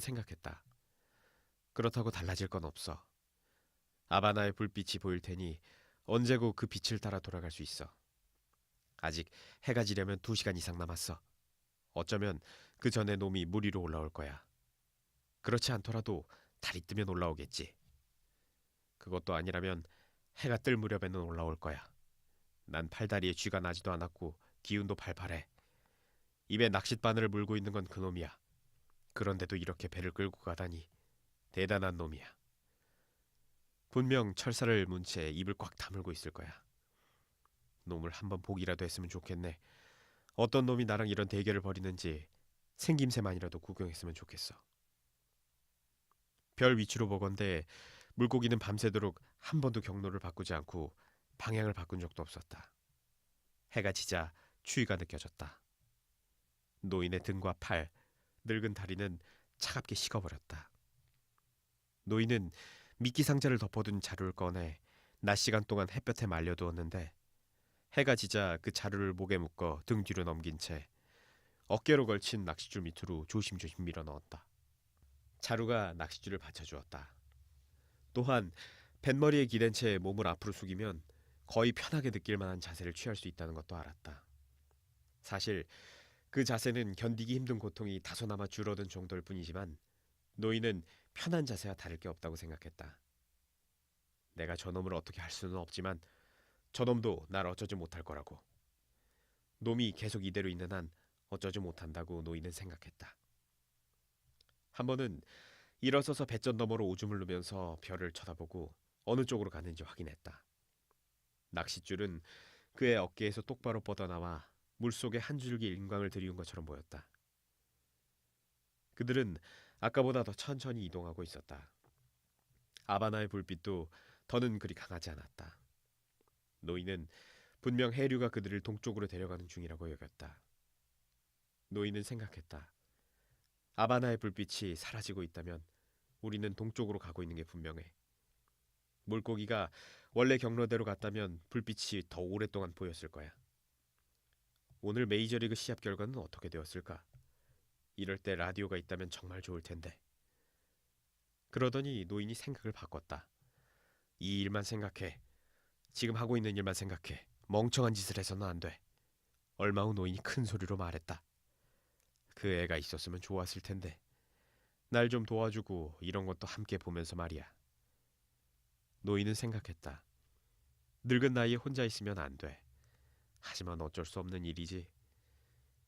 생각했다. 그렇다고 달라질 건 없어. 아바나의 불빛이 보일 테니 언제고 그 빛을 따라 돌아갈 수 있어. 아직 해가 지려면 2시간 이상 남았어. 어쩌면 그 전에 놈이 물 위로 올라올 거야. 그렇지 않더라도 달이 뜨면 올라오겠지. 그것도 아니라면 해가 뜰 무렵에는 올라올 거야. 난 팔다리에 쥐가 나지도 않았고 기운도 팔팔해. 입에 낚싯바늘을 물고 있는 건 그놈이야. 그런데도 이렇게 배를 끌고 가다니 대단한 놈이야. 분명 철사를 문 채 입을 꽉 다물고 있을 거야. 놈을 한번 보기라도 했으면 좋겠네. 어떤 놈이 나랑 이런 대결을 벌이는지 생김새만이라도 구경했으면 좋겠어. 별 위치로 보건대 물고기는 밤새도록 한 번도 경로를 바꾸지 않고 방향을 바꾼 적도 없었다. 해가 지자 추위가 느껴졌다. 노인의 등과 팔, 늙은 다리는 차갑게 식어버렸다. 노인은 미끼 상자를 덮어둔 자루를 꺼내 낮 시간 동안 햇볕에 말려두었는데 해가 지자 그 자루를 목에 묶어 등 뒤로 넘긴 채 어깨로 걸친 낚싯줄 밑으로 조심조심 밀어 넣었다. 자루가 낚싯줄을 받쳐주었다. 또한 뱃머리에 기댄 채 몸을 앞으로 숙이면 거의 편하게 느낄 만한 자세를 취할 수 있다는 것도 알았다. 사실 그 자세는 견디기 힘든 고통이 다소나마 줄어든 정도일 뿐이지만 노인은 편한 자세와 다를 게 없다고 생각했다. 내가 저놈을 어떻게 할 수는 없지만 저놈도 날 어쩌지 못할 거라고. 놈이 계속 이대로 있는 한 어쩌지 못한다고 노인은 생각했다. 한 번은 일어서서 뱃전 너머로 오줌을 누면서 별을 쳐다보고 어느 쪽으로 가는지 확인했다. 낚싯줄은 그의 어깨에서 똑바로 뻗어나와 물속에 한 줄기 일광을 들이운 것처럼 보였다. 그들은 아까보다 더 천천히 이동하고 있었다. 아바나의 불빛도 더는 그리 강하지 않았다. 노인은 분명 해류가 그들을 동쪽으로 데려가는 중이라고 여겼다. 노인은 생각했다. 아바나의 불빛이 사라지고 있다면 우리는 동쪽으로 가고 있는 게 분명해. 물고기가 원래 경로대로 갔다면 불빛이 더 오랫동안 보였을 거야. 오늘 메이저리그 시합 결과는 어떻게 되었을까? 이럴 때 라디오가 있다면 정말 좋을 텐데. 그러더니 노인이 생각을 바꿨다. 이 일만 생각해. 지금 하고 있는 일만 생각해. 멍청한 짓을 해서는 안 돼. 얼마 후 노인이 큰 소리로 말했다. 그 애가 있었으면 좋았을 텐데. 날 좀 도와주고 이런 것도 함께 보면서 말이야. 노인은 생각했다. 늙은 나이에 혼자 있으면 안 돼. 하지만 어쩔 수 없는 일이지.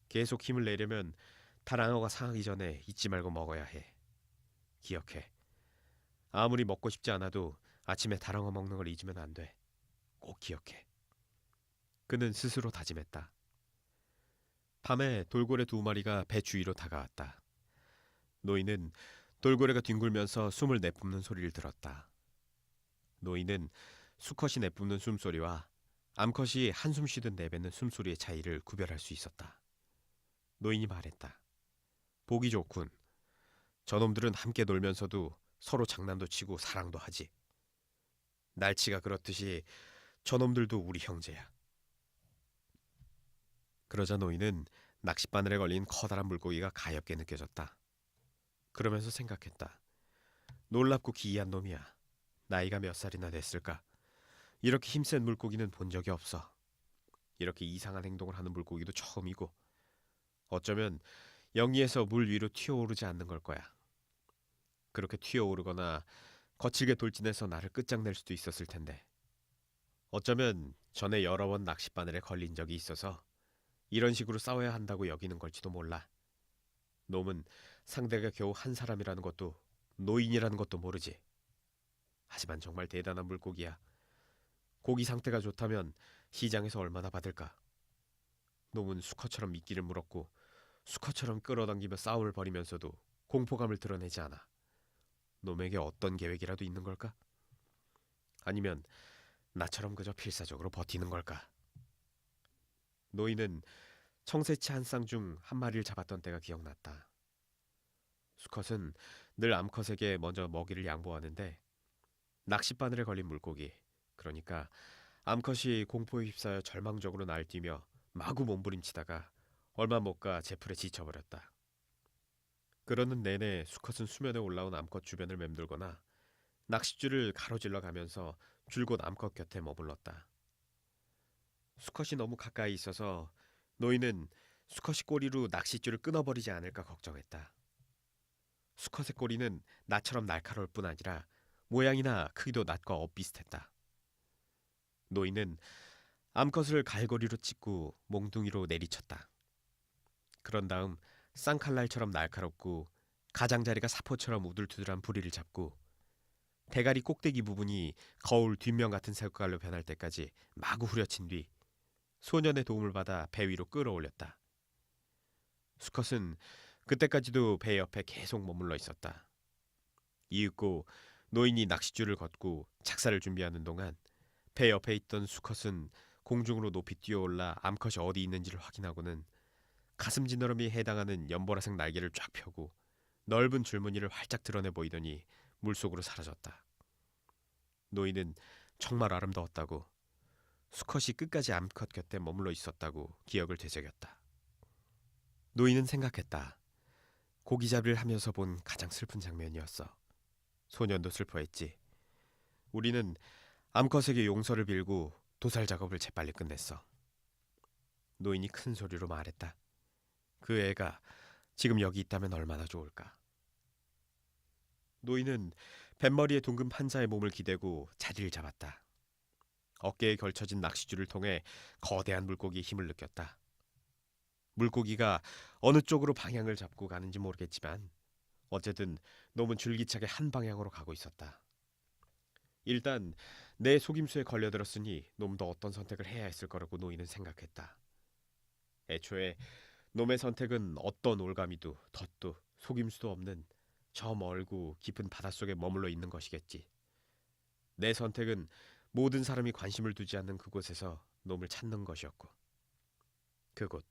계속 힘을 내려면 다랑어가 상하기 전에 잊지 말고 먹어야 해. 기억해. 아무리 먹고 싶지 않아도 아침에 다랑어 먹는 걸 잊으면 안 돼. 꼭 기억해. 그는 스스로 다짐했다. 밤에 돌고래 2마리가 배 주위로 다가왔다. 노인은 돌고래가 뒹굴면서 숨을 내뿜는 소리를 들었다. 노인은 수컷이 내뿜는 숨소리와 암컷이 한숨 쉬듯 내뱉는 숨소리의 차이를 구별할 수 있었다. 노인이 말했다. 보기 좋군. 저놈들은 함께 놀면서도 서로 장난도 치고 사랑도 하지. 날치가 그렇듯이 저놈들도 우리 형제야. 그러자 노인은 낚싯바늘에 걸린 커다란 물고기가 가엾게 느껴졌다. 그러면서 생각했다. 놀랍고 기이한 놈이야. 나이가 몇 살이나 됐을까? 이렇게 힘센 물고기는 본 적이 없어. 이렇게 이상한 행동을 하는 물고기도 처음이고 어쩌면 영리에서 물 위로 튀어오르지 않는 걸 거야. 그렇게 튀어오르거나 거칠게 돌진해서 나를 끝장낼 수도 있었을 텐데 어쩌면 전에 여러 번 낚싯바늘에 걸린 적이 있어서 이런 식으로 싸워야 한다고 여기는 걸지도 몰라. 놈은 상대가 겨우 한 사람이라는 것도 노인이라는 것도 모르지. 하지만 정말 대단한 물고기야. 고기 상태가 좋다면 시장에서 얼마나 받을까? 놈은 수컷처럼 미끼를 물었고 수컷처럼 끌어당기며 싸움을 벌이면서도 공포감을 드러내지 않아. 놈에게 어떤 계획이라도 있는 걸까? 아니면 나처럼 그저 필사적으로 버티는 걸까? 노인은 청새치 한 쌍 중 한 마리를 잡았던 때가 기억났다. 수컷은 늘 암컷에게 먼저 먹이를 양보하는데 낚싯바늘에 걸린 물고기, 그러니까 암컷이 공포에 휩싸여 절망적으로 날뛰며 마구 몸부림치다가 얼마 못 가 제풀에 지쳐버렸다. 그러는 내내 수컷은 수면에 올라온 암컷 주변을 맴돌거나 낚싯줄을 가로질러 가면서 줄곧 암컷 곁에 머물렀다. 수컷이 너무 가까이 있어서 노인은 수컷이 꼬리로 낚싯줄을 끊어버리지 않을까 걱정했다. 수컷의 꼬리는 나처럼 날카로울 뿐 아니라 모양이나 크기도 낫과 엇비슷했다. 노인은 암컷을 갈고리로 찍고 몽둥이로 내리쳤다. 그런 다음 쌍칼날처럼 날카롭고 가장자리가 사포처럼 우둘투둘한 부리를 잡고 대가리 꼭대기 부분이 거울 뒷면 같은 색깔로 변할 때까지 마구 후려친 뒤 소년의 도움을 받아 배 위로 끌어올렸다. 수컷은 그때까지도 배 옆에 계속 머물러 있었다. 이윽고 노인이 낚싯줄을 걷고 착사를 준비하는 동안 배 옆에 있던 수컷은 공중으로 높이 뛰어올라 암컷이 어디 있는지를 확인하고는 가슴 지느러미에 해당하는 연보라색 날개를 쫙 펴고 넓은 줄무늬를 활짝 드러내 보이더니 물속으로 사라졌다. 노인은 정말 아름다웠다고, 수컷이 끝까지 암컷 곁에 머물러 있었다고 기억을 되새겼다. 노인은 생각했다. 고기잡이를 하면서 본 가장 슬픈 장면이었어. 소년도 슬퍼했지. 우리는 암컷에게 용서를 빌고 도살 작업을 재빨리 끝냈어. 노인이 큰 소리로 말했다. 그 애가 지금 여기 있다면 얼마나 좋을까. 노인은 뱃머리에 둥근 판자의 몸을 기대고 자리를 잡았다. 어깨에 걸쳐진 낚싯줄을 통해 거대한 물고기의 힘을 느꼈다. 물고기가 어느 쪽으로 방향을 잡고 가는지 모르겠지만 어쨌든 놈은 줄기차게 한 방향으로 가고 있었다. 일단 내 속임수에 걸려들었으니 놈도 어떤 선택을 해야 했을 거라고 노인은 생각했다. 애초에 놈의 선택은 어떤 올가미도 덫도 속임수도 없는 저 멀고 깊은 바닷속에 머물러 있는 것이겠지. 내 선택은 모든 사람이 관심을 두지 않는 그곳에서 놈을 찾는 것이었고, 그곳,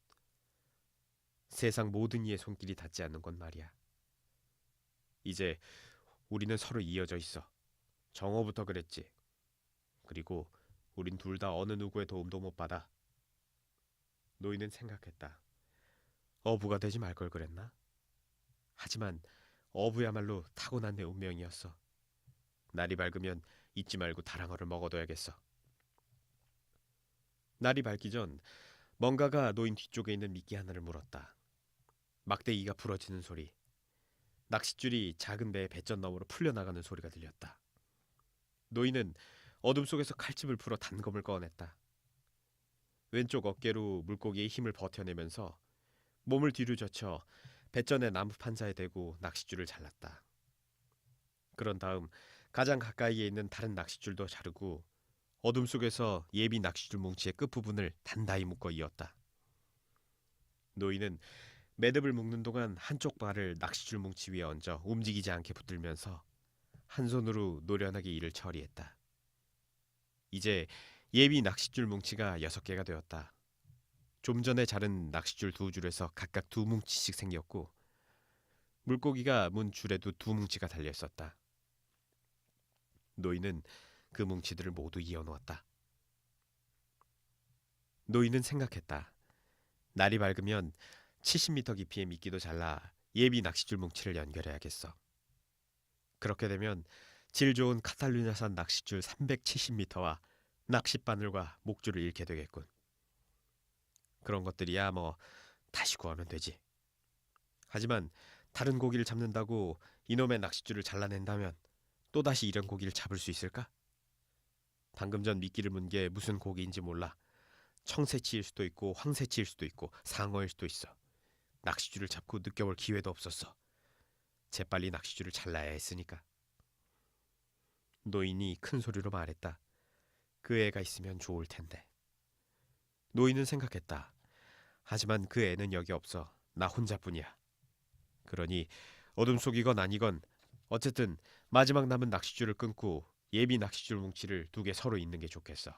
세상 모든 이의 손길이 닿지 않는 곳 말이야. 이제 우리는 서로 이어져 있어. 정오부터 그랬지. 그리고 우린 둘 다 어느 누구의 도움도 못 받아. 노인은 생각했다. 어부가 되지 말 걸 그랬나? 하지만 어부야말로 타고난 내 운명이었어. 날이 밝으면 잊지 말고 다랑어를 먹어둬야겠어. 날이 밝기 전 뭔가가 노인 뒤쪽에 있는 미끼 하나를 물었다. 막대기가 부러지는 소리. 낚싯줄이 작은 배의 배전 너머로 풀려나가는 소리가 들렸다. 노인은 어둠 속에서 칼집을 풀어 단검을 꺼냈다. 왼쪽 어깨로 물고기의 힘을 버텨내면서 몸을 뒤로 젖혀 배전의 나무 판자에 대고 낚싯줄을 잘랐다. 그런 다음 가장 가까이에 있는 다른 낚싯줄도 자르고 어둠 속에서 예비 낚싯줄 뭉치의 끝부분을 단단히 묶어 이었다. 노인은 매듭을 묶는 동안 한쪽 발을 낚싯줄 뭉치 위에 얹어 움직이지 않게 붙들면서 한 손으로 노련하게 일을 처리했다. 이제 예비 낚싯줄 뭉치가 6개가 되었다. 좀 전에 자른 낚싯줄 2줄에서 각각 2뭉치씩 생겼고 물고기가 문 줄에도 2뭉치가 달려 있었다. 노인은 그 뭉치들을 모두 이어놓았다. 노인은 생각했다. 날이 밝으면 70m 깊이의 미끼도 잘라 예비 낚싯줄 뭉치를 연결해야겠어. 그렇게 되면 질 좋은 카탈루냐산 낚싯줄 370m와 낚싯바늘과 목줄을 잃게 되겠군. 그런 것들이야 뭐 다시 구하면 되지. 하지만 다른 고기를 잡는다고 이놈의 낚싯줄을 잘라낸다면 또다시 이런 고기를 잡을 수 있을까? 방금 전 미끼를 문 게 무슨 고기인지 몰라. 청새치일 수도 있고 황새치일 수도 있고 상어일 수도 있어. 낚싯줄을 잡고 느껴볼 기회도 없었어. 재빨리 낚싯줄을 잘라야 했으니까. 노인이 큰 소리로 말했다. 그 애가 있으면 좋을 텐데. 노인은 생각했다. 하지만 그 애는 여기 없어. 나 혼자뿐이야. 그러니 어둠 속이건 아니건 어쨌든 마지막 남은 낚싯줄을 끊고 예비 낚싯줄 뭉치를 2개 서로 잇는 게 좋겠어.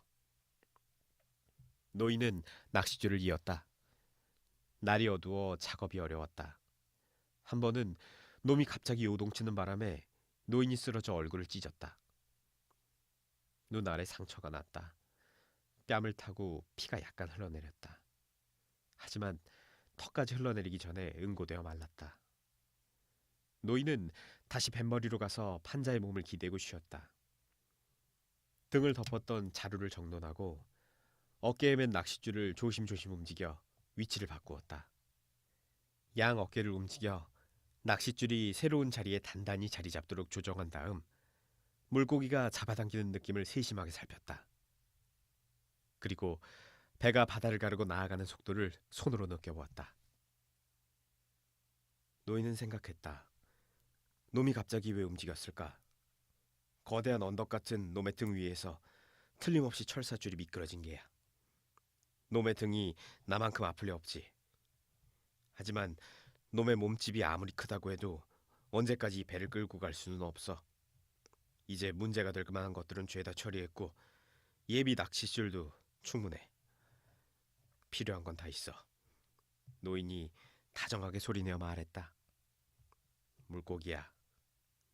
노인은 낚싯줄을 이었다. 날이 어두워 작업이 어려웠다. 한 번은 놈이 갑자기 요동치는 바람에 노인이 쓰러져 얼굴을 찢었다. 눈 아래 상처가 났다. 뺨을 타고 피가 약간 흘러내렸다. 하지만 턱까지 흘러내리기 전에 응고되어 말랐다. 노인은 다시 뱃머리로 가서 판자의 몸을 기대고 쉬었다. 등을 덮었던 자루를 정돈하고 어깨에 맨 낚싯줄을 조심조심 움직여 위치를 바꾸었다. 양 어깨를 움직여 낚싯줄이 새로운 자리에 단단히 자리 잡도록 조정한 다음 물고기가 잡아당기는 느낌을 세심하게 살폈다. 그리고 배가 바다를 가르고 나아가는 속도를 손으로 느껴보았다. 노인은 생각했다. 놈이 갑자기 왜 움직였을까? 거대한 언덕 같은 놈의 등 위에서 틀림없이 철사줄이 미끄러진 게야. 놈의 등이 나만큼 아플 리 없지. 하지만 놈의 몸집이 아무리 크다고 해도 언제까지 이 배를 끌고 갈 수는 없어. 이제 문제가 될 만한 것들은 죄다 처리했고 예비 낚싯줄도 충분해. 필요한 건 다 있어. 노인이 다정하게 소리내어 말했다. 물고기야,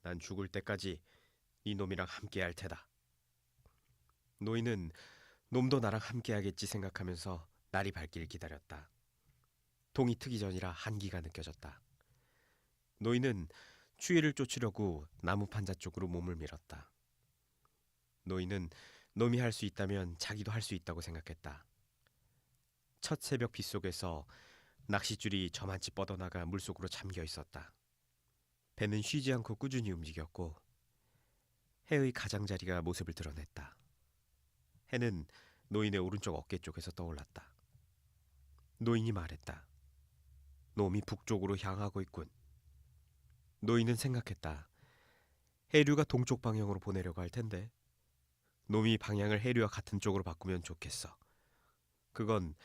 난 죽을 때까지 네 놈이랑 함께 할 테다. 노인은 놈도 나랑 함께 하겠지 생각하면서 날이 밝길 기다렸다. 동이 트기 전이라 한기가 느껴졌다. 노인은 추위를 쫓으려고 나무 판자 쪽으로 몸을 밀었다. 노인은 놈이 할 수 있다면 자기도 할 수 있다고 생각했다. 첫 새벽 빗속에서 낚싯줄이 저만치 뻗어나가 물속으로 잠겨 있었다. 배는 쉬지 않고 꾸준히 움직였고 해의 가장자리가 모습을 드러냈다. 해는 노인의 오른쪽 어깨 쪽에서 떠올랐다. 노인이 말했다. 놈이 북쪽으로 향하고 있군. 노인은 생각했다. 해류가 동쪽 방향으로 보내려고 할 텐데 놈이 방향을 해류와 같은 쪽으로 바꾸면 좋겠어. 그건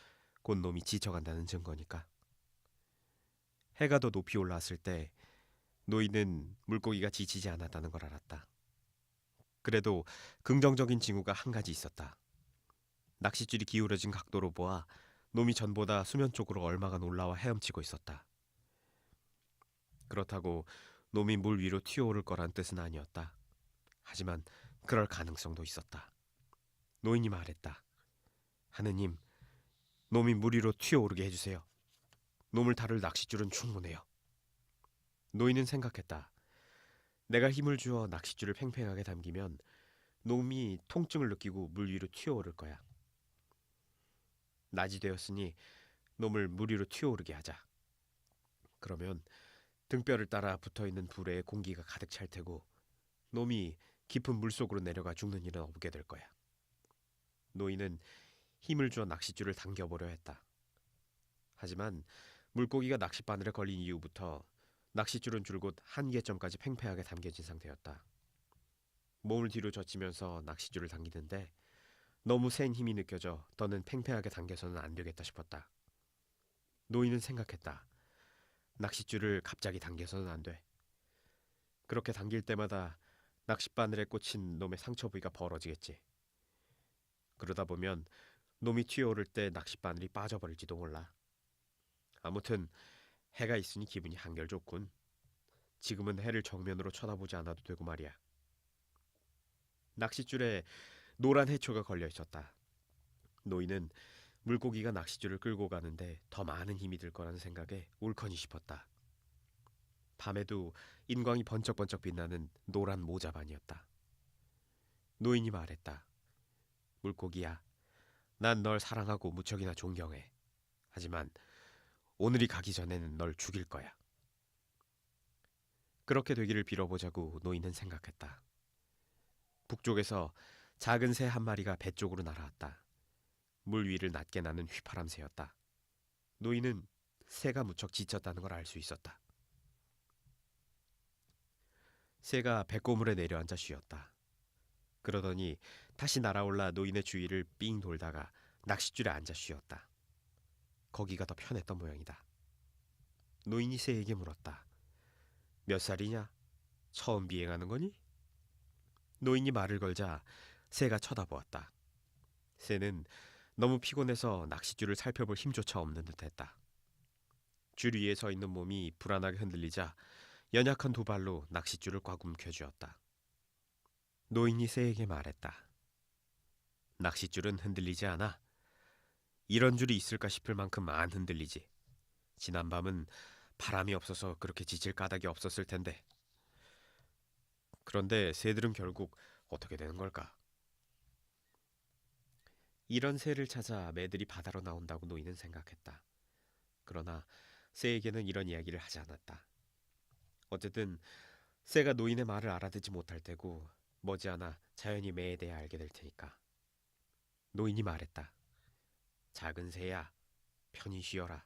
곧 놈이 지쳐간다는 증거니까. 해가 더 높이 올라왔을 때 노인은 물고기가 지치지 않았다는 걸 알았다. 그래도 긍정적인 징후가 한 가지 있었다. 낚싯줄이 기울어진 각도로 보아 놈이 전보다 수면 쪽으로 얼마간 올라와 헤엄치고 있었다. 그렇다고 놈이 물 위로 튀어오를 거란 뜻은 아니었다. 하지만 그럴 가능성도 있었다. 노인이 말했다. 하느님, 놈이 물 위로 튀어오르게 해주세요. 놈을 다룰 낚싯줄은 충분해요. 노인은 생각했다. 내가 힘을 주어 낚싯줄을 팽팽하게 당기면 놈이 통증을 느끼고 물 위로 튀어오를 거야. 낮이 되었으니 놈을 물 위로 튀어오르게 하자. 그러면 등뼈를 따라 붙어있는 불에 공기가 가득 찰 테고 놈이 깊은 물속으로 내려가 죽는 일은 없게 될 거야. 노인은 힘을 주어 낚싯줄을 당겨보려 했다. 하지만 물고기가 낚싯바늘에 걸린 이후부터 낚싯줄은 줄곧 한계점까지 팽팽하게 담겨진 상태였다. 몸을 뒤로 젖히면서 낚싯줄을 당기는데 너무 센 힘이 느껴져 더는 팽팽하게 당겨서는 안 되겠다 싶었다. 노인은 생각했다. 낚싯줄을 갑자기 당겨서는 안 돼. 그렇게 당길 때마다 낚싯바늘에 꽂힌 놈의 상처 부위가 벌어지겠지. 그러다 보면 놈이 튀어오를 때 낚싯바늘이 빠져버릴지도 몰라. 아무튼 해가 있으니 기분이 한결 좋군. 지금은 해를 정면으로 쳐다보지 않아도 되고 말이야. 낚싯줄에 노란 해초가 걸려 있었다. 노인은 물고기가 낚싯줄을 끌고 가는데 더 많은 힘이 들 거라는 생각에 옳거니 싶었다. 밤에도 인광이 번쩍번쩍 빛나는 노란 모자반이었다. 노인이 말했다. 물고기야, 난 널 사랑하고 무척이나 존경해. 하지만 오늘이 가기 전에는 널 죽일 거야. 그렇게 되기를 빌어보자고 노인은 생각했다. 북쪽에서 작은 새 한 마리가 배 쪽으로 날아왔다. 물 위를 낮게 나는 휘파람 새였다. 노인은 새가 무척 지쳤다는 걸 알 수 있었다. 새가 배꼽물에 내려앉아 쉬었다. 그러더니 다시 날아올라 노인의 주위를 삥 돌다가 낚싯줄에 앉아 쉬었다. 거기가 더 편했던 모양이다. 노인이 새에게 물었다. 몇 살이냐? 처음 비행하는 거니? 노인이 말을 걸자 새가 쳐다보았다. 새는 너무 피곤해서 낚싯줄을 살펴볼 힘조차 없는 듯했다. 줄 위에 서 있는 몸이 불안하게 흔들리자 연약한 두 발로 낚싯줄을 꽉 움켜쥐었다. 노인이 새에게 말했다. 낚싯줄은 흔들리지 않아. 이런 줄이 있을까 싶을 만큼 안 흔들리지. 지난밤은 바람이 없어서 그렇게 지칠 까닭이 없었을 텐데. 그런데 새들은 결국 어떻게 되는 걸까? 이런 새를 찾아 매들이 바다로 나온다고 노인은 생각했다. 그러나 새에게는 이런 이야기를 하지 않았다. 어쨌든 새가 노인의 말을 알아듣지 못할 테고 머지않아 자연히 매에 대해 알게 될 테니까. 노인이 말했다. 작은 새야, 편히 쉬어라.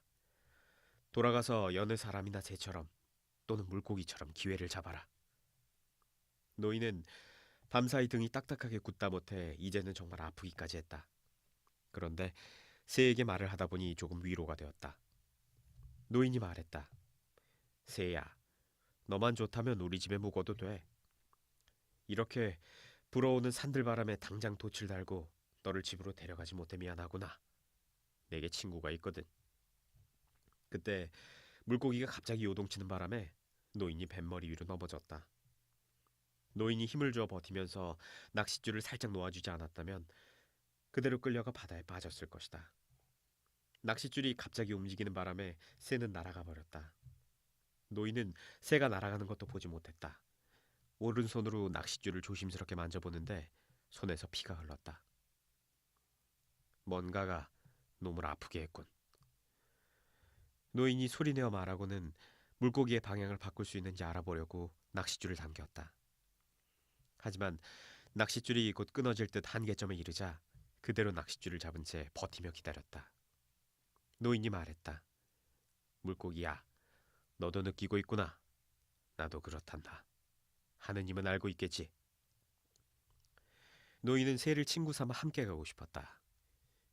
돌아가서 여느 사람이나 새처럼 또는 물고기처럼 기회를 잡아라. 노인은 밤사이 등이 딱딱하게 굳다 못해 이제는 정말 아프기까지 했다. 그런데 새에게 말을 하다 보니 조금 위로가 되었다. 노인이 말했다. 새야, 너만 좋다면 우리 집에 묵어도 돼. 이렇게 불어오는 산들바람에 당장 돛을 달고 너를 집으로 데려가지 못해 미안하구나. 내게 친구가 있거든. 그때 물고기가 갑자기 요동치는 바람에 노인이 뱃머리 위로 넘어졌다. 노인이 힘을 주어 버티면서 낚싯줄을 살짝 놓아주지 않았다면 그대로 끌려가 바다에 빠졌을 것이다. 낚싯줄이 갑자기 움직이는 바람에 새는 날아가 버렸다. 노인은 새가 날아가는 것도 보지 못했다. 오른손으로 낚싯줄을 조심스럽게 만져보는데 손에서 피가 흘렀다. 뭔가가 놈을 아프게 했군. 노인이 소리내어 말하고는 물고기의 방향을 바꿀 수 있는지 알아보려고 낚싯줄을 당겼다. 하지만 낚싯줄이 곧 끊어질 듯 한계점에 이르자 그대로 낚싯줄을 잡은 채 버티며 기다렸다. 노인이 말했다. 물고기야, 너도 느끼고 있구나. 나도 그렇단다. 하느님은 알고 있겠지. 노인은 새를 친구 삼아 함께 가고 싶었다.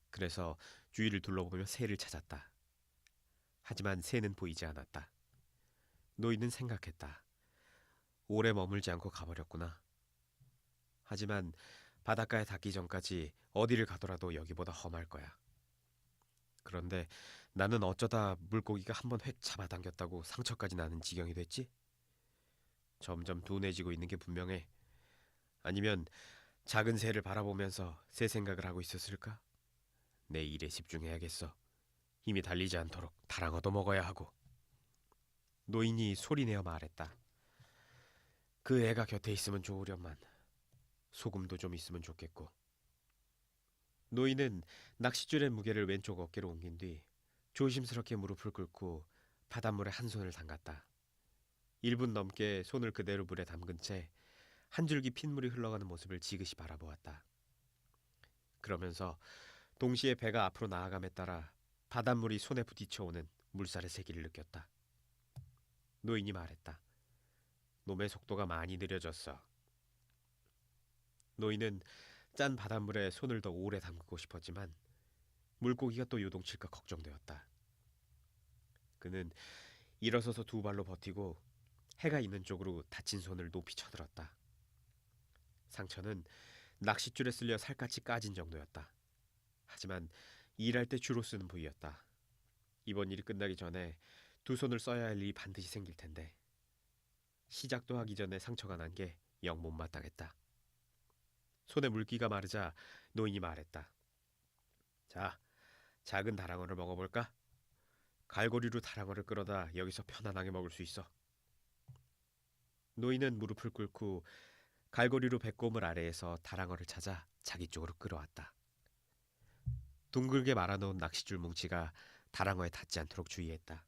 그래서 주위를 둘러보며 새를 찾았다. 하지만 새는 보이지 않았다. 노인은 생각했다. 오래 머물지 않고 가버렸구나. 하지만 바닷가에 닿기 전까지 어디를 가더라도 여기보다 험할 거야. 그런데 나는 어쩌다 물고기가 한번 획 잡아당겼다고 상처까지 나는 지경이 됐지? 점점 둔해지고 있는 게 분명해. 아니면 작은 새를 바라보면서 새 생각을 하고 있었을까? 내 일에 집중해야겠어. 힘이 달리지 않도록 다랑어도 먹어야 하고. 노인이 소리내어 말했다. 그 애가 곁에 있으면 좋으련만. 소금도 좀 있으면 좋겠고. 노인은 낚싯줄의 무게를 왼쪽 어깨로 옮긴 뒤 조심스럽게 무릎을 꿇고 바닷물에 한 손을 담갔다. 1분 넘게 손을 그대로 물에 담근 채 한 줄기 핏물이 흘러가는 모습을 지그시 바라보았다. 그러면서 동시에 배가 앞으로 나아감에 따라 바닷물이 손에 부딪혀오는 물살의 세기를 느꼈다. 노인이 말했다. 놈의 속도가 많이 느려졌어. 노인은 짠 바닷물에 손을 더 오래 담그고 싶었지만 물고기가 또 요동칠까 걱정되었다. 그는 일어서서 두 발로 버티고 해가 있는 쪽으로 다친 손을 높이 쳐들었다. 상처는 낚싯줄에 쓸려 살갗이 까진 정도였다. 하지만 일할 때 주로 쓰는 부위였다. 이번 일이 끝나기 전에 두 손을 써야 할 일이 반드시 생길 텐데 시작도 하기 전에 상처가 난 게 영 못마땅했다. 손에 물기가 마르자 노인이 말했다. 자, 작은 다랑어를 먹어볼까? 갈고리로 다랑어를 끌어다 여기서 편안하게 먹을 수 있어. 노인은 무릎을 꿇고 갈고리로 배꼽을 아래에서 다랑어를 찾아 자기 쪽으로 끌어왔다. 둥글게 말아놓은 낚싯줄 뭉치가 다랑어에 닿지 않도록 주의했다.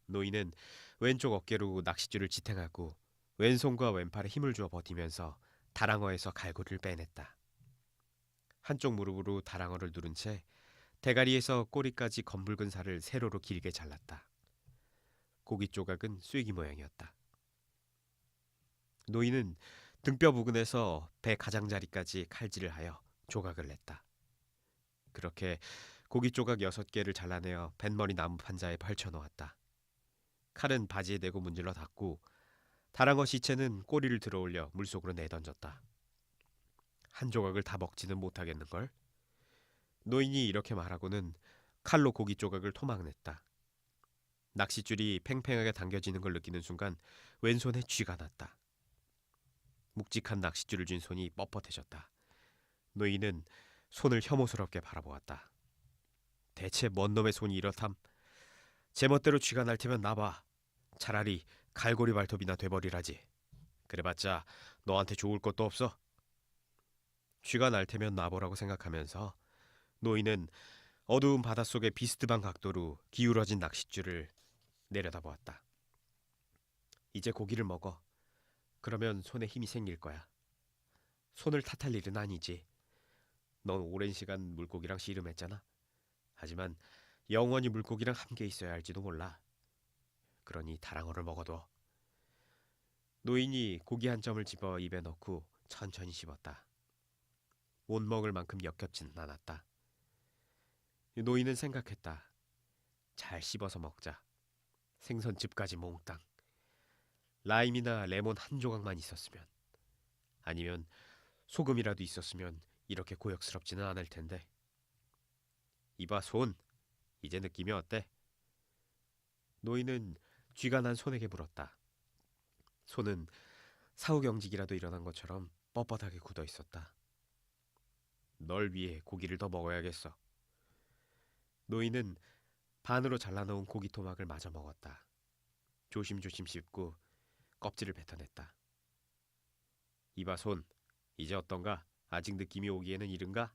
노인은 왼쪽 어깨로 낚싯줄을 지탱하고 왼손과 왼팔에 힘을 주어 버티면서 다랑어에서 갈고리를 빼냈다. 한쪽 무릎으로 다랑어를 누른 채 대가리에서 꼬리까지 검붉은 살을 세로로 길게 잘랐다. 고기 조각은 쐐기 모양이었다. 노인은 등뼈 부근에서 배 가장자리까지 칼질을 하여 조각을 냈다. 그렇게 고기 조각 6개를 잘라내어 뱃머리 나무 판자에 펼쳐놓았다. 칼은 바지에 대고 문질러 닫고 다랑어 시체는 꼬리를 들어올려 물속으로 내던졌다. 한 조각을 다 먹지는 못하겠는걸? 노인이 이렇게 말하고는 칼로 고기 조각을 토막냈다. 낚싯줄이 팽팽하게 당겨지는 걸 느끼는 순간 왼손에 쥐가 났다. 묵직한 낚싯줄을 쥔 손이 뻣뻣해졌다. 노인은 손을 혐오스럽게 바라보았다. 대체 뭔 놈의 손이 이렇담? 제멋대로 쥐가 날 테면 나봐. 차라리 갈고리 발톱이나 돼버리라지. 그래봤자 너한테 좋을 것도 없어. 쥐가 날 테면 놔보라고 생각하면서 노인은 어두운 바닷속의 비스듬한 각도로 기울어진 낚싯줄을 내려다보았다. 이제 고기를 먹어. 그러면 손에 힘이 생길 거야. 손을 탓할 일은 아니지. 넌 오랜 시간 물고기랑 씨름했잖아. 하지만 영원히 물고기랑 함께 있어야 할지도 몰라. 그러니 다랑어를 먹어둬. 노인이 고기 한 점을 집어 입에 넣고 천천히 씹었다. 못 먹을 만큼 역겹지는 않았다. 노인은 생각했다. 잘 씹어서 먹자. 생선집까지 몽땅. 라임이나 레몬 한 조각만 있었으면, 아니면 소금이라도 있었으면 이렇게 고역스럽지는 않을 텐데. 이봐 손, 이제 느낌이 어때? 노인은 쥐가 난 손에게 물었다. 손은 사후경직이라도 일어난 것처럼 뻣뻣하게 굳어 있었다. 널 위해 고기를 더 먹어야겠어. 노인은 반으로 잘라놓은 고기 토막을 마저 먹었다. 조심조심 씹고 껍질을 뱉어냈다. 이봐 손, 이제 어떤가? 아직 느낌이 오기에는 이른가?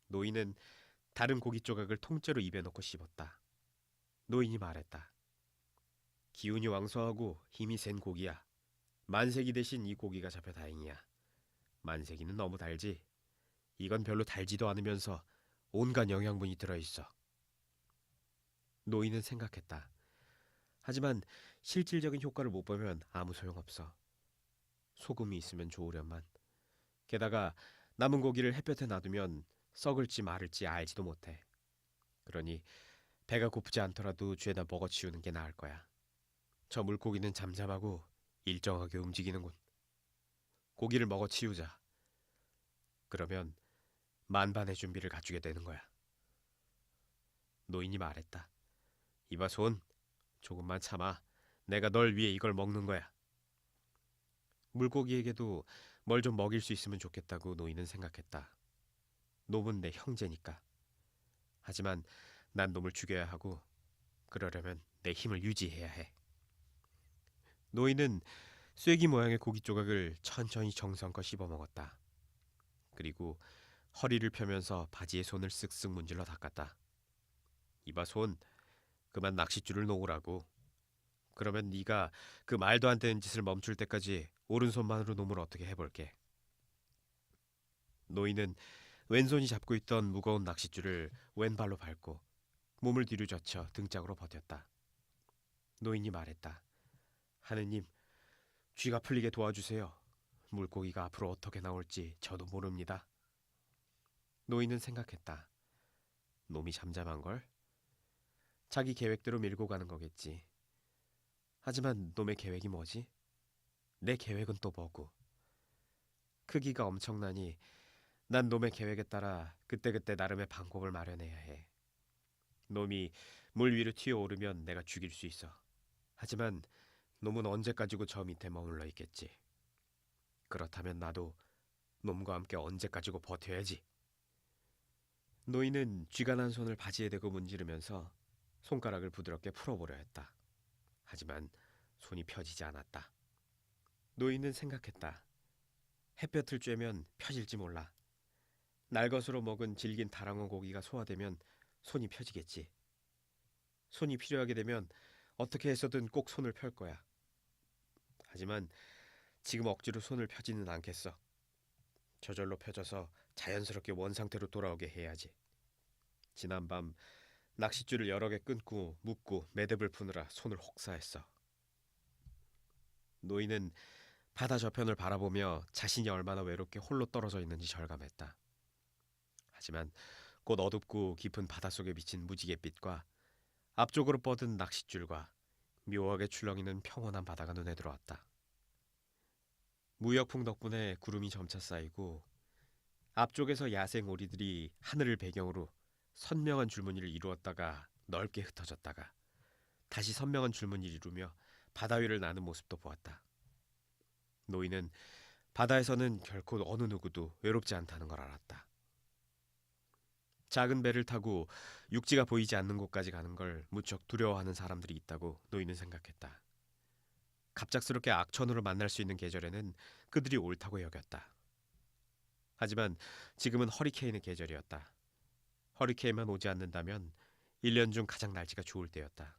노인은 다른 고기 조각을 통째로 입에 넣고 씹었다. 노인이 말했다. 기운이 왕성하고 힘이 센 고기야. 만세기 대신 이 고기가 잡혀 다행이야. 만세기는 너무 달지. 이건 별로 달지도 않으면서 온갖 영양분이 들어있어. 노인은 생각했다. 하지만 실질적인 효과를 못 보면 아무 소용없어. 소금이 있으면 좋으련만. 게다가 남은 고기를 햇볕에 놔두면 썩을지 마를지 알지도 못해. 그러니 배가 고프지 않더라도 죄다 먹어치우는 게 나을 거야. 저 물고기는 잠잠하고 일정하게 움직이는군. 고기를 먹어치우자. 그러면 만반의 준비를 갖추게 되는 거야. 노인이 말했다. 이봐 손, 조금만 참아. 내가 널 위해 이걸 먹는 거야. 물고기에게도 뭘 좀 먹일 수 있으면 좋겠다고 노인은 생각했다. 놈은 내 형제니까. 하지만 난 놈을 죽여야 하고, 그러려면 내 힘을 유지해야 해. 노인은 쐐기 모양의 고기 조각을 천천히 정성껏 씹어 먹었다. 그리고 허리를 펴면서 바지에 손을 쓱쓱 문질러 닦았다. 이봐 손, 그만 낚싯줄을 놓으라고. 그러면 네가 그 말도 안 되는 짓을 멈출 때까지 오른손만으로 놈을 어떻게 해볼게. 노인은 왼손이 잡고 있던 무거운 낚싯줄을 왼발로 밟고 몸을 뒤로 젖혀 등짝으로 버텼다. 노인이 말했다. 하느님, 쥐가 풀리게 도와주세요. 물고기가 앞으로 어떻게 나올지 저도 모릅니다. 노인은 생각했다. 놈이 잠잠한걸? 자기 계획대로 밀고 가는 거겠지. 하지만 놈의 계획이 뭐지? 내 계획은 또 뭐고? 크기가 엄청나니 난 놈의 계획에 따라 그때그때 나름의 방법을 마련해야 해. 놈이 물 위로 튀어오르면 내가 죽일 수 있어. 하지만 놈은 언제까지고 저 밑에 머물러 있겠지. 그렇다면 나도 놈과 함께 언제까지고 버텨야지. 노인은 쥐가 난 손을 바지에 대고 문지르면서 손가락을 부드럽게 풀어보려 했다. 하지만 손이 펴지지 않았다. 노인은 생각했다. 햇볕을 쬐면 펴질지 몰라. 날것으로 먹은 질긴 다랑어 고기가 소화되면 손이 펴지겠지. 손이 필요하게 되면 어떻게 해서든 꼭 손을 펼 거야. 하지만 지금 억지로 손을 펴지는 않겠어. 저절로 펴져서 자연스럽게 원상태로 돌아오게 해야지. 지난밤 낚싯줄을 여러 개 끊고 묶고 매듭을 푸느라 손을 혹사했어. 노인은 바다 저편을 바라보며 자신이 얼마나 외롭게 홀로 떨어져 있는지 절감했다. 하지만 곧 어둡고 깊은 바닷속에 비친 무지갯빛과 앞쪽으로 뻗은 낚싯줄과 묘하게 출렁이는 평온한 바다가 눈에 들어왔다. 무역풍 덕분에 구름이 점차 쌓이고 앞쪽에서 야생 오리들이 하늘을 배경으로 선명한 줄무늬를 이루었다가 넓게 흩어졌다가 다시 선명한 줄무늬를 이루며 바다 위를 나는 모습도 보았다. 노인은 바다에서는 결코 어느 누구도 외롭지 않다는 걸 알았다. 작은 배를 타고 육지가 보이지 않는 곳까지 가는 걸 무척 두려워하는 사람들이 있다고 노인은 생각했다. 갑작스럽게 악천후를 만날 수 있는 계절에는 그들이 옳다고 여겼다. 하지만 지금은 허리케인의 계절이었다. 허리케인만 오지 않는다면 1년 중 가장 날씨가 좋을 때였다.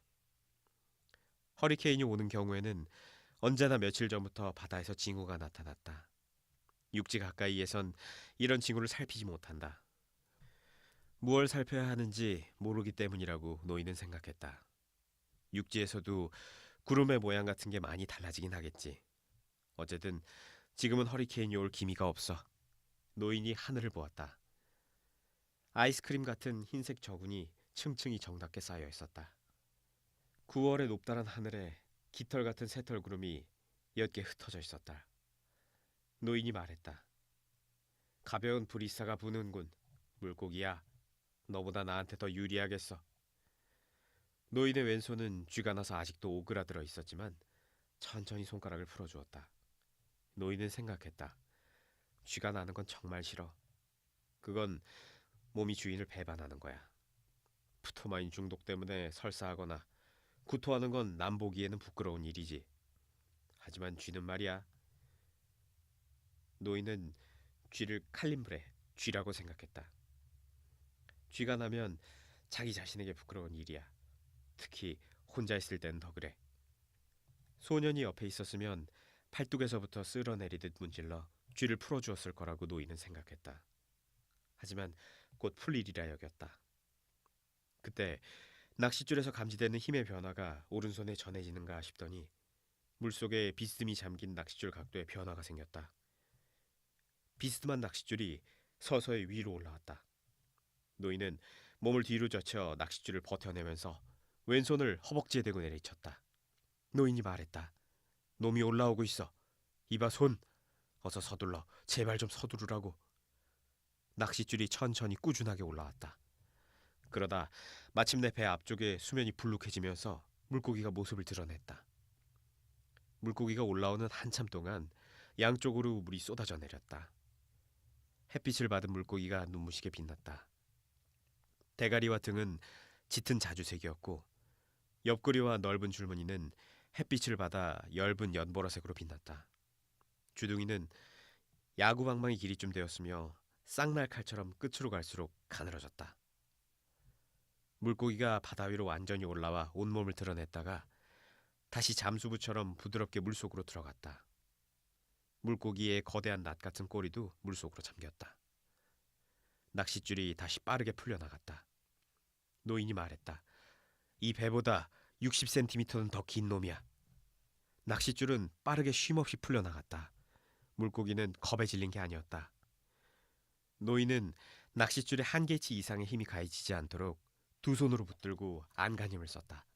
허리케인이 오는 경우에는 언제나 며칠 전부터 바다에서 징후가 나타났다. 육지 가까이에선 이런 징후를 살피지 못한다. 무얼 살펴야 하는지 모르기 때문이라고 노인은 생각했다. 육지에서도 구름의 모양 같은 게 많이 달라지긴 하겠지. 어쨌든 지금은 허리케인이 올 기미가 없어. 노인이 하늘을 보았다. 아이스크림 같은 흰색 저군이 층층이 정답게 쌓여 있었다. 9월의 높다란 하늘에 깃털 같은 새털 구름이 옅게 흩어져 있었다. 노인이 말했다. 가벼운 브리사가 부는군. 물고기야, 너보다 나한테 더 유리하겠어. 노인의 왼손은 쥐가 나서 아직도 오그라들어 있었지만 천천히 손가락을 풀어주었다. 노인은 생각했다. 쥐가 나는 건 정말 싫어. 그건 몸이 주인을 배반하는 거야. 푸토마인 중독 때문에 설사하거나 구토하는 건 남 보기에는 부끄러운 일이지. 하지만 쥐는 말이야. 노인은 쥐를 칼림브레, 쥐라고 생각했다. 쥐가 나면 자기 자신에게 부끄러운 일이야. 특히 혼자 있을 땐 더 그래. 소년이 옆에 있었으면 팔뚝에서부터 쓸어내리듯 문질러 쥐를 풀어주었을 거라고 노인은 생각했다. 하지만 곧 풀리리라 여겼다. 그때 낚싯줄에서 감지되는 힘의 변화가 오른손에 전해지는가 싶더니 물속에 비스듬히 잠긴 낚싯줄 각도에 변화가 생겼다. 비스듬한 낚싯줄이 서서히 위로 올라왔다. 노인은 몸을 뒤로 젖혀 낚싯줄을 버텨내면서 왼손을 허벅지에 대고 내리쳤다. 노인이 말했다. 놈이 올라오고 있어. 이봐 손. 어서 서둘러. 제발 좀 서두르라고. 낚싯줄이 천천히 꾸준하게 올라왔다. 그러다 마침내 배 앞쪽에 수면이 불룩해지면서 물고기가 모습을 드러냈다. 물고기가 올라오는 한참 동안 양쪽으로 물이 쏟아져 내렸다. 햇빛을 받은 물고기가 눈부시게 빛났다. 대가리와 등은 짙은 자주색이었고 옆구리와 넓은 줄무늬는 햇빛을 받아 엷은 연보라색으로 빛났다. 주둥이는 야구방망이 길이쯤 되었으며 쌍날 칼처럼 끝으로 갈수록 가늘어졌다. 물고기가 바다 위로 완전히 올라와 온몸을 드러냈다가 다시 잠수부처럼 부드럽게 물속으로 들어갔다. 물고기의 거대한 낫 같은 꼬리도 물속으로 잠겼다. 낚싯줄이 다시 빠르게 풀려나갔다. 노인이 말했다. 이 배보다 60cm는 더 긴 놈이야. 낚싯줄은 빠르게 쉼없이 풀려나갔다. 물고기는 겁에 질린 게 아니었다. 노인은 낚싯줄에 한계치 이상의 힘이 가해지지 않도록 두 손으로 붙들고 안간힘을 썼다.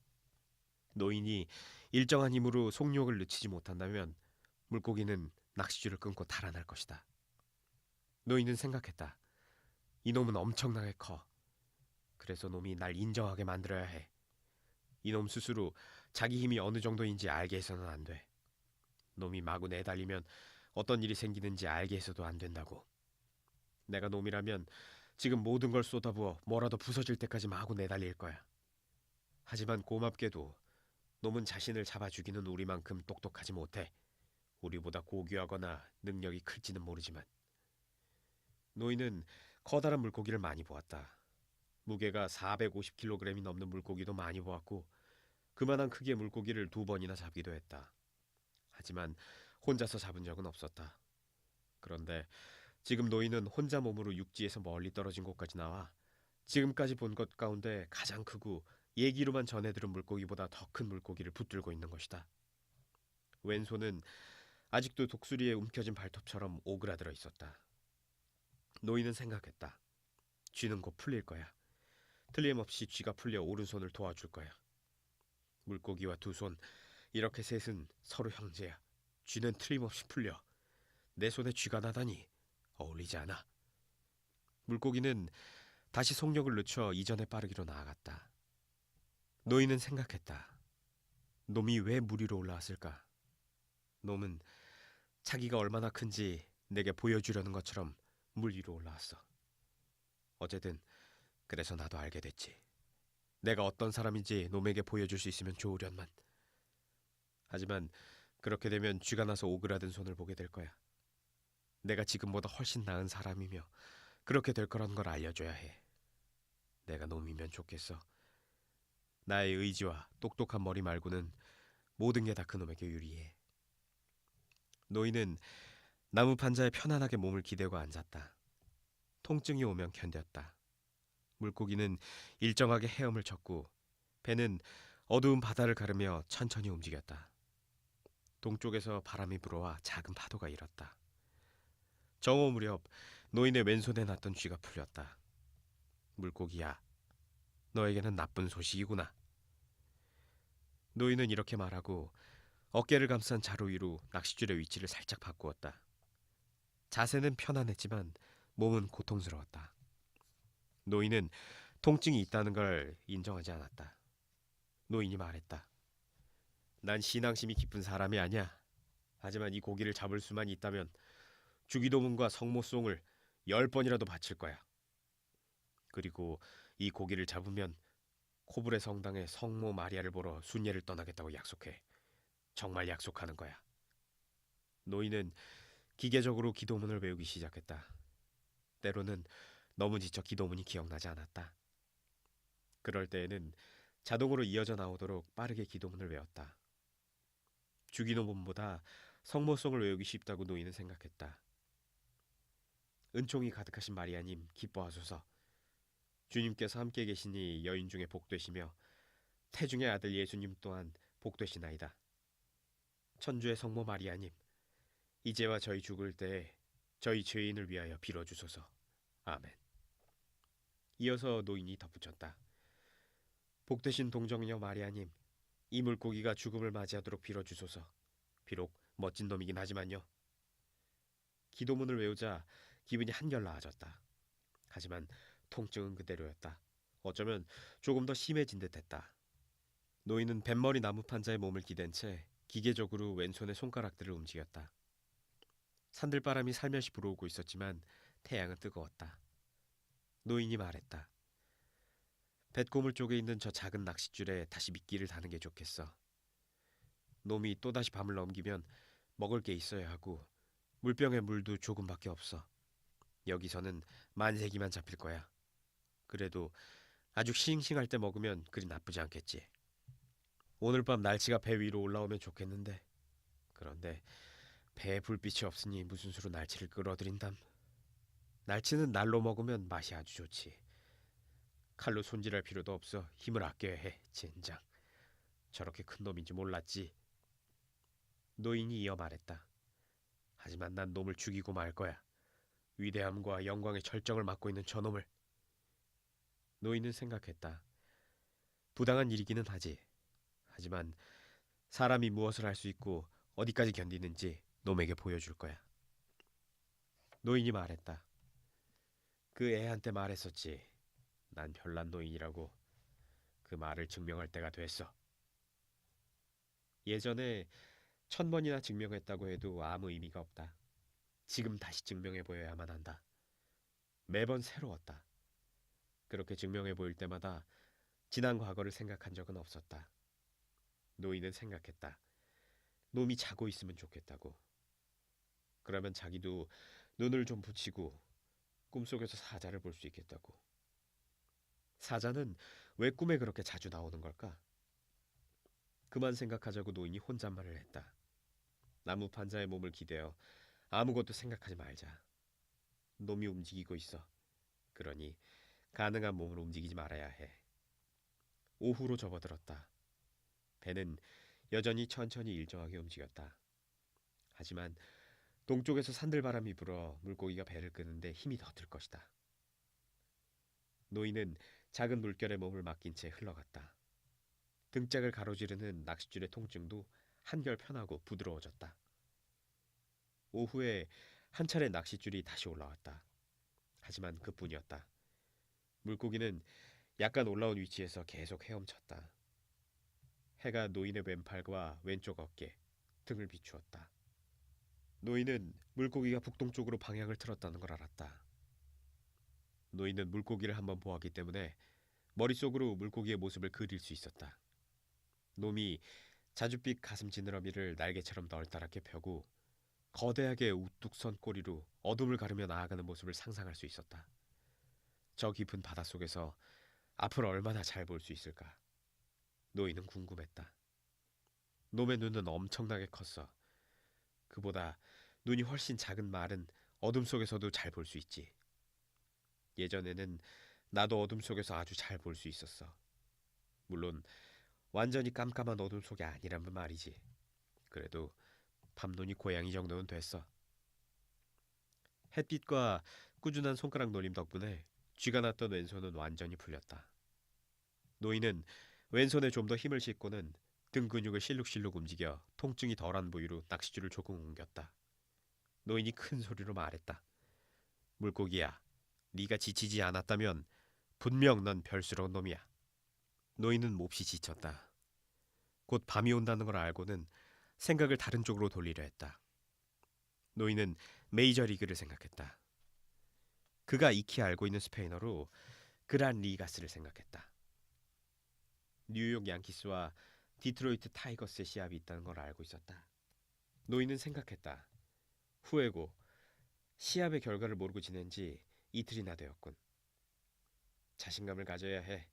노인이 일정한 힘으로 속력을 늦추지 못한다면 물고기는 낚싯줄을 끊고 달아날 것이다. 노인은 생각했다. 이놈은 엄청나게 커. 그래서 놈이 날 인정하게 만들어야 해. 이놈 스스로 자기 힘이 어느 정도인지 알게 해서는 안 돼. 놈이 마구 내달리면 어떤 일이 생기는지 알게 해서도 안 된다고. 내가 놈이라면 지금 모든 걸 쏟아부어 뭐라도 부서질 때까지 마구 내달릴 거야. 하지만 고맙게도 놈은 자신을 잡아 죽이는 우리만큼 똑똑하지 못해. 우리보다 고귀하거나 능력이 클지는 모르지만. 노인은 커다란 물고기를 많이 보았다. 무게가 450kg이 넘는 물고기도 많이 보았고 그만한 크기의 물고기를 2번이나 잡기도 했다. 하지만 혼자서 잡은 적은 없었다. 그런데 지금 노인은 혼자 몸으로 육지에서 멀리 떨어진 곳까지 나와 지금까지 본 것 가운데 가장 크고 얘기로만 전해 들은 물고기보다 더 큰 물고기를 붙들고 있는 것이다. 왼손은 아직도 독수리에 움켜진 발톱처럼 오그라들어 있었다. 노인은 생각했다. 쥐는 곧 풀릴 거야. 틀림없이 쥐가 풀려 오른손을 도와줄 거야. 물고기와 두 손, 이렇게 셋은 서로 형제야. 쥐는 틀림없이 풀려. 내 손에 쥐가 나다니 어울리지 않아. 물고기는 다시 속력을 늦춰 이전에 빠르기로 나아갔다. 노인은 생각했다. 놈이 왜 물 위로 올라왔을까? 놈은 자기가 얼마나 큰지 내게 보여주려는 것처럼 물 위로 올라왔어. 어쨌든 그래서 나도 알게 됐지. 내가 어떤 사람인지 놈에게 보여줄 수 있으면 좋으련만. 하지만 그렇게 되면 쥐가 나서 오그라든 손을 보게 될 거야. 내가 지금보다 훨씬 나은 사람이며 그렇게 될 거란 걸 알려줘야 해. 내가 놈이면 좋겠어. 나의 의지와 똑똑한 머리 말고는 모든 게 다 그놈에게 유리해. 노인은 나무 판자에 편안하게 몸을 기대고 앉았다. 통증이 오면 견뎠다. 물고기는 일정하게 헤엄을 쳤고 배는 어두운 바다를 가르며 천천히 움직였다. 동쪽에서 바람이 불어와 작은 파도가 일었다. 정오 무렵 노인의 왼손에 났던 쥐가 풀렸다. 물고기야, 너에게는 나쁜 소식이구나. 노인은 이렇게 말하고 어깨를 감싼 자루 위로 낚싯줄의 위치를 살짝 바꾸었다. 자세는 편안했지만 몸은 고통스러웠다. 노인은 통증이 있다는 걸 인정하지 않았다. 노인이 말했다. 난 신앙심이 깊은 사람이 아니야. 하지만 이 고기를 잡을 수만 있다면 주기도문과 성모송을 10번이라도 바칠 거야. 그리고 이 고기를 잡으면 코브레 성당에 성모 마리아를 보러 순례를 떠나겠다고 약속해. 정말 약속하는 거야. 노인은 기계적으로 기도문을 외우기 시작했다. 때로는 너무 지쳐 기도문이 기억나지 않았다. 그럴 때에는 자동으로 이어져 나오도록 빠르게 기도문을 외웠다. 주기도문보다 성모송을 외우기 쉽다고 노인은 생각했다. 은총이 가득하신 마리아님 기뻐하소서. 주님께서 함께 계시니 여인 중에 복되시며 태중의 아들 예수님 또한 복되시나이다. 천주의 성모 마리아님, 이제와 저희 죽을 때에 저희 죄인을 위하여 빌어주소서. 아멘. 이어서 노인이 덧붙였다. 복되신 동정녀 마리아님, 이 물고기가 죽음을 맞이하도록 빌어주소서. 비록 멋진 놈이긴 하지만요. 기도문을 외우자 기분이 한결 나아졌다. 하지만 통증은 그대로였다. 어쩌면 조금 더 심해진 듯했다. 노인은 뱃머리 나무 판자에 몸을 기댄 채 기계적으로 왼손의 손가락들을 움직였다. 산들바람이 살며시 불어오고 있었지만 태양은 뜨거웠다. 노인이 말했다. 뱃고물 쪽에 있는 저 작은 낚싯줄에 다시 미끼를 다는 게 좋겠어. 놈이 또다시 밤을 넘기면 먹을 게 있어야 하고 물병에 물도 조금밖에 없어. 여기서는 만세기만 잡힐 거야. 그래도 아주 싱싱할 때 먹으면 그리 나쁘지 않겠지. 오늘 밤 날치가 배 위로 올라오면 좋겠는데. 그런데 배에 불빛이 없으니 무슨 수로 날치를 끌어들인담. 날치는 날로 먹으면 맛이 아주 좋지. 칼로 손질할 필요도 없어 힘을 아껴야 해. 젠장. 저렇게 큰 놈인지 몰랐지. 노인이 이어 말했다. 하지만 난 놈을 죽이고 말 거야. 위대함과 영광의 절정을 맡고 있는 저놈을. 노인은 생각했다. 부당한 일이기는 하지. 하지만 사람이 무엇을 할 수 있고 어디까지 견디는지 놈에게 보여줄 거야. 노인이 말했다. 그 애한테 말했었지. 난 별난 노인이라고. 그 말을 증명할 때가 됐어. 예전에 1000번이나 증명했다고 해도 아무 의미가 없다. 지금 다시 증명해 보여야만 한다. 매번 새로웠다. 그렇게 증명해 보일 때마다 지난 과거를 생각한 적은 없었다. 노인은 생각했다. 놈이 자고 있으면 좋겠다고. 그러면 자기도 눈을 좀 붙이고 꿈속에서 사자를 볼 수 있겠다고. 사자는 왜 꿈에 그렇게 자주 나오는 걸까? 그만 생각하자고 노인이 혼잣말을 했다. 나무 판자에 몸을 기대어 아무것도 생각하지 말자. 놈이 움직이고 있어. 그러니 가능한 몸을 움직이지 말아야 해. 오후로 접어들었다. 배는 여전히 천천히 일정하게 움직였다. 하지만 동쪽에서 산들바람이 불어 물고기가 배를 끄는데 힘이 더 들 것이다. 노인은 작은 물결에 몸을 맡긴 채 흘러갔다. 등짝을 가로지르는 낚싯줄의 통증도 한결 편하고 부드러워졌다. 오후에 한 차례 낚싯줄이 다시 올라왔다. 하지만 그뿐이었다. 물고기는 약간 올라온 위치에서 계속 헤엄쳤다. 해가 노인의 왼팔과 왼쪽 어깨, 등을 비추었다. 노인은 물고기가 북동쪽으로 방향을 틀었다는 걸 알았다. 노인은 물고기를 한번 보았기 때문에 머릿속으로 물고기의 모습을 그릴 수 있었다. 놈이 자줏빛 가슴 지느러미를 날개처럼 널따랗게 펴고 거대하게 우뚝 선 꼬리로 어둠을 가르며 나아가는 모습을 상상할 수 있었다. 저 깊은 바닷속에서 앞을 얼마나 잘 볼 수 있을까? 노인은 궁금했다. 놈의 눈은 엄청나게 컸어. 그보다 눈이 훨씬 작은 말은 어둠 속에서도 잘 볼 수 있지. 예전에는 나도 어둠 속에서 아주 잘 볼 수 있었어. 물론 완전히 깜깜한 어둠 속이 아니라면 말이지. 그래도 밤눈이 고양이 정도는 됐어. 햇빛과 꾸준한 손가락 놀림 덕분에 쥐가 났던 왼손은 완전히 풀렸다. 노인은 왼손에 좀 더 힘을 싣고는 등 근육을 실룩실룩 움직여 통증이 덜한 부위로 낚싯줄을 조금 옮겼다. 노인이 큰 소리로 말했다. 물고기야, 네가 지치지 않았다면 분명 넌 별스러운 놈이야. 노인은 몹시 지쳤다. 곧 밤이 온다는 걸 알고는 생각을 다른 쪽으로 돌리려 했다. 노인은 메이저리그를 생각했다. 그가 익히 알고 있는 스페인어로 그란 리가스를 생각했다. 뉴욕 양키스와 디트로이트 타이거스의 시합이 있다는 걸 알고 있었다. 노인은 생각했다. 후에고 시합의 결과를 모르고 지낸 지 이틀이나 되었군. 자신감을 가져야 해.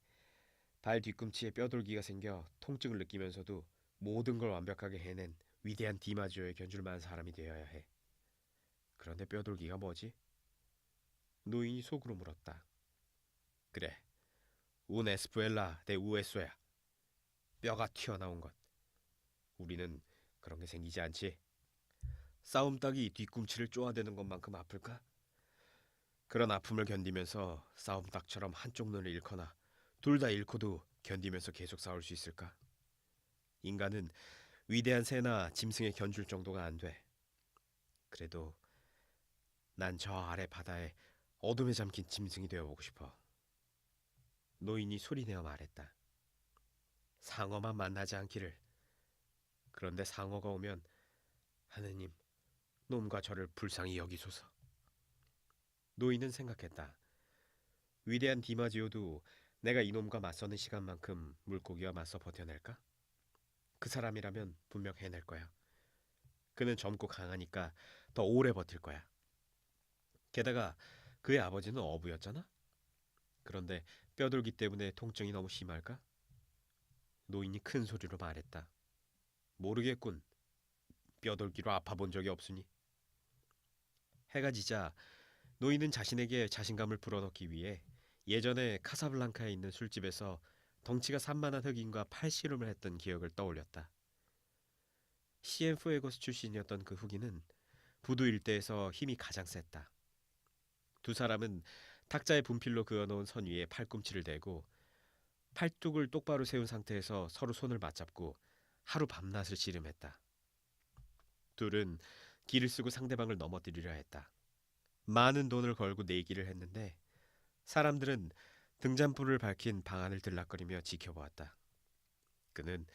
발 뒤꿈치에 뼈돌기가 생겨 통증을 느끼면서도 모든 걸 완벽하게 해낸 위대한 디마지오의 견줄 만한 사람이 되어야 해. 그런데 뼈돌기가 뭐지? 노인이 속으로 물었다. 그래, 운 에스푸엘라 데 우에소야. 뼈가 튀어나온 것. 우리는 그런 게 생기지 않지. 싸움닭이 뒤꿈치를 쪼아대는 것만큼 아플까? 그런 아픔을 견디면서 싸움닭처럼 한쪽 눈을 잃거나 둘 다 잃고도 견디면서 계속 싸울 수 있을까? 인간은 위대한 새나 짐승에 견줄 정도가 안 돼. 그래도 난 저 아래 바다에 어둠에 잠긴 짐승이 되어보고 싶어. 노인이 소리내어 말했다. 상어만 만나지 않기를. 그런데 상어가 오면 하느님, 놈과 저를 불쌍히 여기소서. 노인은 생각했다. 위대한 디마지오도 내가 이놈과 맞서는 시간만큼 물고기와 맞서 버텨낼까? 그 사람이라면 분명 해낼 거야. 그는 젊고 강하니까 더 오래 버틸 거야. 게다가 그의 아버지는 어부였잖아? 그런데 뼈돌기 때문에 통증이 너무 심할까? 노인이 큰 소리로 말했다. 모르겠군. 뼈돌기로 아파본 적이 없으니. 해가 지자 노인은 자신에게 자신감을 불어넣기 위해 예전에 카사블랑카에 있는 술집에서 덩치가 산만한 흑인과 팔씨름을 했던 기억을 떠올렸다. 시엔푸에고스 출신이었던 그 흑인은 부두 일대에서 힘이 가장 셌다. 두 사람은 탁자에 분필로 그어놓은 선 위에 팔꿈치를 대고 팔뚝을 똑바로 세운 상태에서 서로 손을 맞잡고 하루 밤낮을 씨름했다. 둘은 기를 쓰고 상대방을 넘어뜨리려 했다. 많은 돈을 걸고 내기를 했는데 사람들은 등잔불을 밝힌 방 안을 들락거리며 지켜보았다. 그는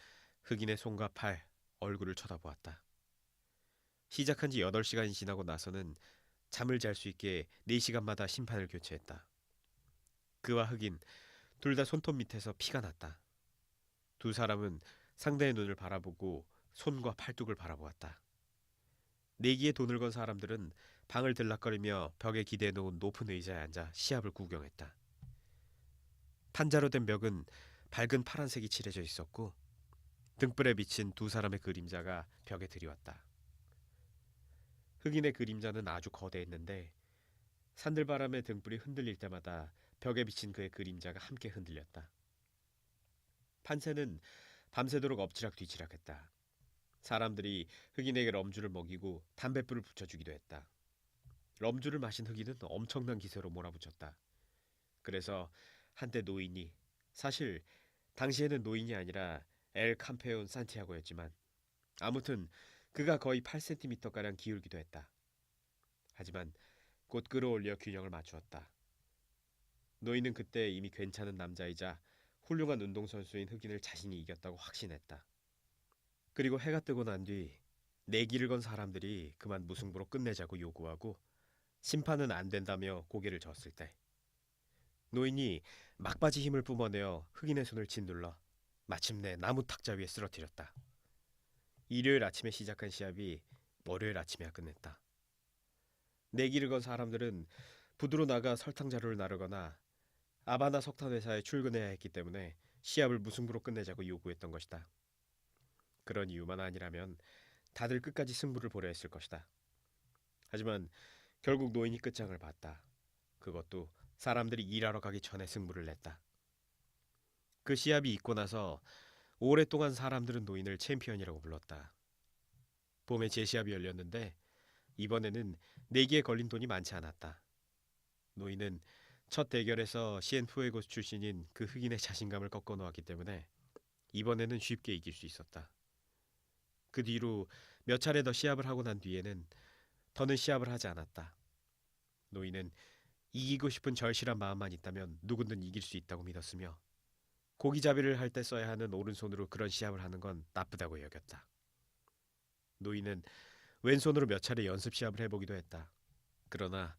흑인의 손과 팔, 얼굴을 쳐다보았다. 시작한 지 8시간이 지나고 나서는 잠을 잘 수 있게 4시간마다 심판을 교체했다. 그와 흑인 둘 다 손톱 밑에서 피가 났다. 두 사람은 상대의 눈을 바라보고 손과 팔뚝을 바라보았다. 내기에 돈을 건 사람들은 방을 들락거리며 벽에 기대해 놓은 높은 의자에 앉아 시합을 구경했다. 판자로 된 벽은 밝은 파란색이 칠해져 있었고 등불에 비친 두 사람의 그림자가 벽에 드리웠다. 흑인의 그림자는 아주 거대했는데 산들바람에 등불이 흔들릴 때마다 벽에 비친 그의 그림자가 함께 흔들렸다. 판세는 밤새도록 엎치락뒤치락했다. 사람들이 흑인에게 럼주를 먹이고 담뱃불을 붙여주기도 했다. 럼주를 마신 흑인은 엄청난 기세로 몰아붙였다. 그래서 한때 노인이, 사실 당시에는 노인이 아니라 엘 캄페온 산티아고였지만 아무튼 그가 거의 8cm가량 기울기도 했다. 하지만 곧 끌어올려 균형을 맞추었다. 노인은 그때 이미 괜찮은 남자이자 훌륭한 운동선수인 흑인을 자신이 이겼다고 확신했다. 그리고 해가 뜨고 난 뒤 내기를 건 사람들이 그만 무승부로 끝내자고 요구하고 심판은 안 된다며 고개를 젓을 때 노인이 막바지 힘을 뿜어내어 흑인의 손을 짓눌러 마침내 나무 탁자 위에 쓰러뜨렸다. 일요일 아침에 시작한 시합이 월요일 아침에야 끝냈다. 내기를 건 사람들은 부두로 나가 설탕 자루를 나르거나 아바나 석탄 회사에 출근해야 했기 때문에 시합을 무승부로 끝내자고 요구했던 것이다. 그런 이유만 아니라면 다들 끝까지 승부를 보려 했을 것이다. 하지만 결국 노인이 끝장을 봤다. 그것도 사람들이 일하러 가기 전에 승부를 냈다. 그 시합이 있고 나서 오랫동안 사람들은 노인을 챔피언이라고 불렀다. 봄에 재시합이 열렸는데 이번에는 내기에 걸린 돈이 많지 않았다. 노인은 첫 대결에서 시엔푸에고스 출신인 그 흑인의 자신감을 꺾어 놓았기 때문에 이번에는 쉽게 이길 수 있었다. 그 뒤로 몇 차례 더 시합을 하고 난 뒤에는 더는 시합을 하지 않았다. 노인은 이기고 싶은 절실한 마음만 있다면 누구든 이길 수 있다고 믿었으며 고기잡이를 할 때 써야 하는 오른손으로 그런 시합을 하는 건 나쁘다고 여겼다. 노인은 왼손으로 몇 차례 연습 시합을 해보기도 했다. 그러나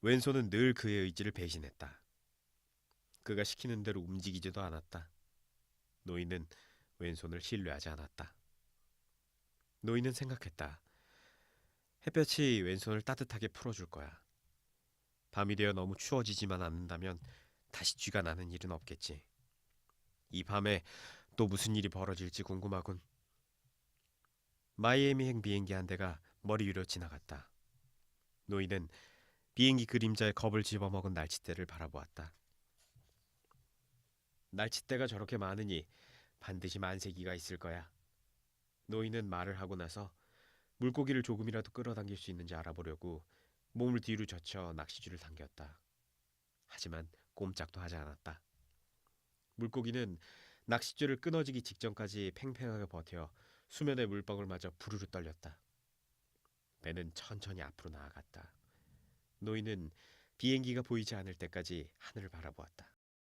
왼손은 늘 그의 의지를 배신했다. 그가 시키는 대로 움직이지도 않았다. 노인은 왼손을 신뢰하지 않았다. 노인은 생각했다. 햇볕이 왼손을 따뜻하게 풀어줄 거야. 밤이 되어 너무 추워지지만 않는다면 다시 쥐가 나는 일은 없겠지. 이 밤에 또 무슨 일이 벌어질지 궁금하군. 마이애미행 비행기 한 대가 머리 위로 지나갔다. 노인은 비행기 그림자에 겁을 집어먹은 날치대를 바라보았다. 날치대가 저렇게 많으니 반드시 만세기가 있을 거야. 노인은 말을 하고 나서 물고기를 조금이라도 끌어당길 수 있는지 알아보려고 몸을 뒤로 젖혀 낚시줄을 당겼다. 하지만 꼼짝도 하지 않았다. 물고기는 낚싯줄을 끊어지기 직전까지 팽팽하게 버텨 수면의 물방울 마저 부르르 떨렸다. 배는 천천히 앞으로 나아갔다. 노인은 비행기가 보이지 않을 때까지 하늘을 바라보았다.